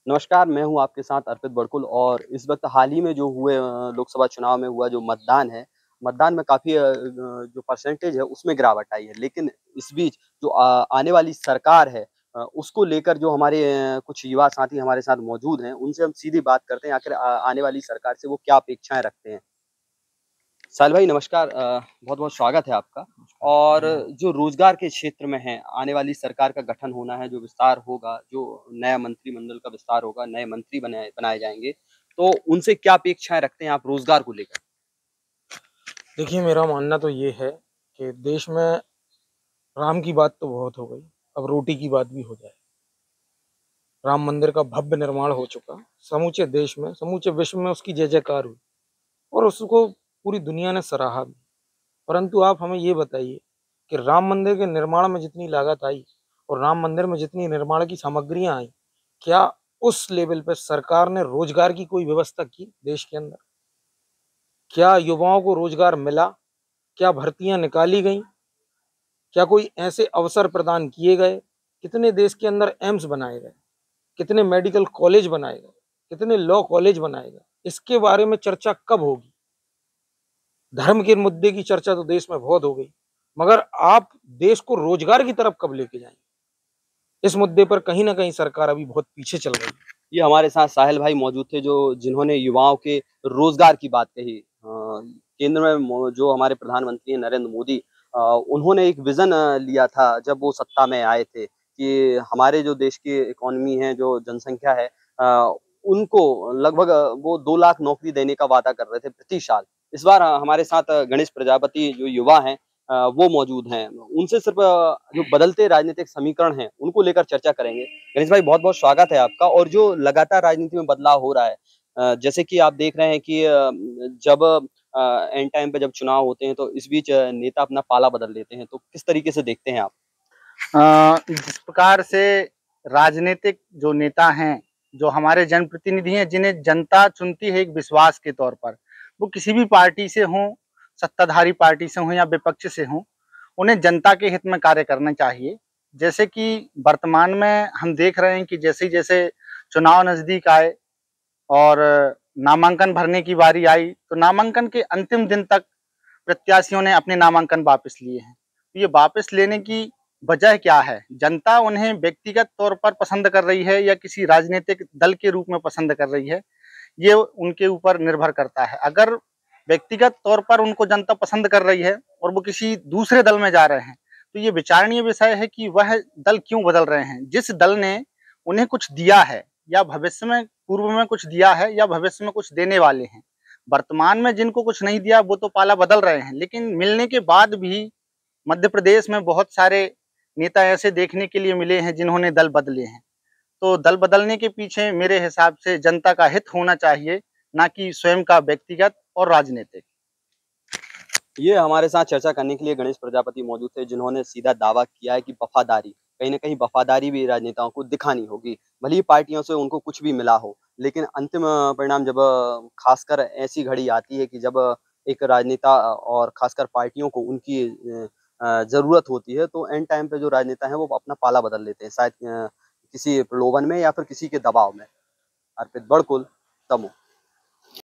नमस्कार, मैं हूँ आपके साथ अर्पित बड़कुल और इस वक़्त हाल ही में जो हुए लोकसभा चुनाव में हुआ जो मतदान है, मतदान में काफ़ी जो परसेंटेज है उसमें गिरावट आई है। लेकिन इस बीच जो आने वाली सरकार है उसको लेकर जो हमारे कुछ युवा साथी हमारे साथ मौजूद हैं, उनसे हम सीधी बात करते हैं आखिर आने वाली सरकार से वो क्या अपेक्षाएँ रखते हैं। साहिल भाई नमस्कार बहुत-बहुत स्वागत है आपका। और जो रोज़गार के क्षेत्र में है, आने वाली सरकार का गठन होना है, जो विस्तार होगा, जो नया मंत्रिमंडल का विस्तार होगा, नए मंत्री बनाए बनाए जाएँगे, तो उनसे क्या अपेक्षाएँ रखते हैं आप रोज़गार को लेकर? देखिए, मेरा मानना तो ये है कि देश में राम की बात तो बहुत हो गई, अब रोटी की बात भी हो जाए। राम मंदिर का भव्य निर्माण हो चुका, समूचे देश में, समूचे विश्व में उसकी जय-जयकार हुई और उसको पूरी दुनिया ने सराहा भी। परंतु आप हमें ये बताइए कि राम मंदिर के निर्माण में जितनी लागत आई और राम मंदिर में जितनी निर्माण की सामग्रियाँ आई, क्या उस लेवल पे सरकार ने रोजगार की कोई व्यवस्था की देश के अंदर? क्या युवाओं को रोजगार मिला? क्या भर्तियाँ निकाली गईं? क्या कोई ऐसे अवसर प्रदान किए गए? कितने देश के अंदर एम्स बनाए गए? कितने मेडिकल कॉलेज बनाए गए? कितने लॉ कॉलेज बनाए गए? इसके बारे में चर्चा कब होगी? धर्म के मुद्दे की चर्चा तो देश में बहुत हो गई, मगर आप देश को रोजगार की तरफ कब लेके जाएंगे? इस मुद्दे पर कहीं ना कहीं सरकार अभी बहुत पीछे चल रही है। ये हमारे साथ साहिल भाई मौजूद थे जो जिन्होंने युवाओं के रोज़गार की बात कही। केंद्र में जो हमारे प्रधानमंत्री हैं नरेंद्र मोदी उन्होंने एक विज़न लिया था जब वो सत्ता में आए थे कि हमारे जो देश की इकोनॉमी है, जो जनसँख्या है उनको लगभग वो 2 लाख नौकरी देने का वादा कर रहे थे प्रति साल। इस बार हमारे साथ गणेश प्रजापति जो युवा हैं वो मौजूद हैं। उनसे सिर्फ़ जो बदलते राजनीतिक समीकरण हैं, उनको लेकर चर्चा करेंगे। गणेश भाई बहुत-बहुत स्वागत है आपका और जो लगातार राजनीति में बदलाव हो रहा है जैसे कि आप देख रहे हैं कि जब एंड टाइम पे जब चुनाव होते हैं तो इस बीच नेता अपना पाला बदल लेते हैं, तो किस तरीके से देखते हैं आप? जिस प्रकार से राजनीतिक जो नेता हैं, जो हमारे जनप्रतिनिधि हैं, जिन्हें जनता चुनती है एक विश्वास के तौर पर, वो किसी भी पार्टी से हों, सत्ताधारी पार्टी से हों या विपक्ष से हों, उन्हें जनता के हित में कार्य करना चाहिए। जैसे कि वर्तमान में हम देख रहे हैं कि जैसे-जैसे चुनाव नज़दीक आए और नामांकन भरने की बारी आई, तो नामांकन के अंतिम दिन तक प्रत्याशियों ने अपने नामांकन वापस लिए हैं। तो ये वापस लेने की वजह क्या है? जनता उन्हें व्यक्तिगत तौर पर पसंद कर रही है या किसी राजनीतिक दल के रूप में पसंद कर रही है, ये उनके ऊपर निर्भर करता है। अगर व्यक्तिगत तौर पर उनको जनता पसंद कर रही है और वो किसी दूसरे दल में जा रहे हैं, तो ये विचारणीय विषय है कि वह दल क्यों बदल रहे हैं? जिस दल ने उन्हें कुछ दिया है या भविष्य में पूर्व में कुछ दिया है या भविष्य में कुछ देने वाले हैं। वर्तमान में जिनको कुछ नहीं दिया वो तो पाला बदल रहे हैं, लेकिन मिलने के बाद भी मध्य प्रदेश में बहुत सारे नेता ऐसे देखने के लिए मिले हैं जिन्होंने दल बदले हैं। तो दल बदलने के पीछे मेरे हिसाब से जनता का हित होना चाहिए, ना कि स्वयं का व्यक्तिगत और राजनीतिक। ये हमारे साथ चर्चा करने के लिए गणेश प्रजापति मौजूद थे, जिन्होंने सीधा दावा किया है कि वफ़ादारी, कहीं न कहीं वफ़ादारी भी राजनेताओं को दिखानी होगी। भले ही पार्टियों से उनको कुछ भी मिला हो, लेकिन अंतिम परिणाम जब ख़ासकर ऐसी घड़ी आती है कि जब एक राजनेता और ख़ासकर पार्टियों को उनकी ज़रूरत होती है, तो एंड टाइम पे जो राजनेता हैं, वो अपना पाला बदल लेते हैं। शायद किसी प्रलोभन में या फिर किसी के दबाव में। अर्पित बड़कुल, तमोह।